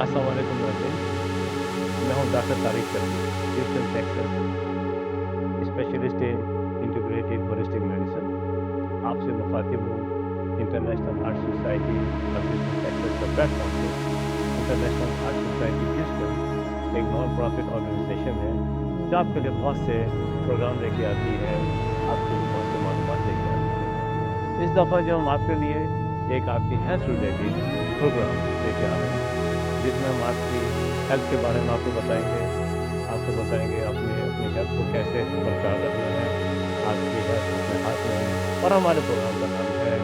अस्सलाम वालेकुम नाज़रीन, मैं हूं doctor Tariq Karvi, Houston Texas, specialist in integrative holistic medicine. आपसे मुखातिब हूँ इंटरनेशनल हार्ट सोसाइटी और ह्यूस्टन टेक्सास का प्लेटफॉर्म पे। इंटरनेशनल हार्ट सोसाइटी ह्यूस्टन एक नॉन प्रॉफिट ऑर्गेनाइजेशन है जो आपके लिए बहुत से प्रोग्राम लेके आती है, आपके लिए बहुत से मालूमात लेके आती है। इस दफ़ा जो हम आपके लिए एक आपकी हेल्थ रिलेटेड प्रोग्राम लेके आ रहे हैं, जिसमें हम आपकी हेल्थ के बारे में आपको बताएंगे अपनी अपनी हेल्थ को कैसे बरकरार रखना है। आपकी हेल्थ अपने हाथ में है और हमारे प्रोग्राम का नाम है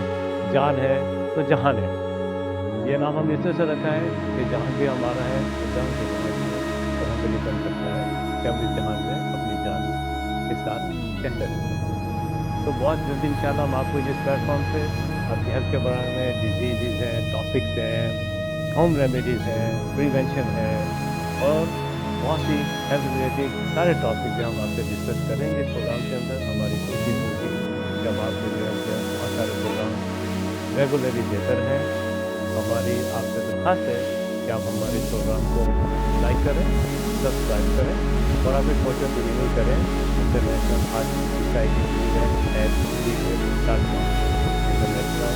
जान है तो जहान है। ये नाम हम इसलिए से रखा है कि जहान भी हमारा है तो जान भी हमारी है, और हमें डिपेंड करता है कि हम इस जहान में अपनी जान के साथ कैसे रहें। तो बहुत जल्दी इंशाल्लाह हम आपको इस प्लेटफॉर्म पे आपकी हेल्थ के बारे में डिजीज़ हैं, टॉपिक्स हैं, होम रेमेडीज़ हैं, प्रिवेंशन है और बहुत सी हेल्थ रिलेटेड सारे टॉपिक जो हम आपसे डिस्कस करेंगे इस प्रोग्राम के अंदर। हमारी कोशिश होगी कि हम आपके लिए बहुत सारे प्रोग्राम रेगुलरली देते रहें। हमारी आपसे दरख्वास्त है कि आप हमारे प्रोग्राम को लाइक करें, सब्सक्राइब करें और आप एक क्वेश्चन ईमेल करें इंटरनेशनल हार्ट सोसाइटी@gmail.com। इंटरनेशनल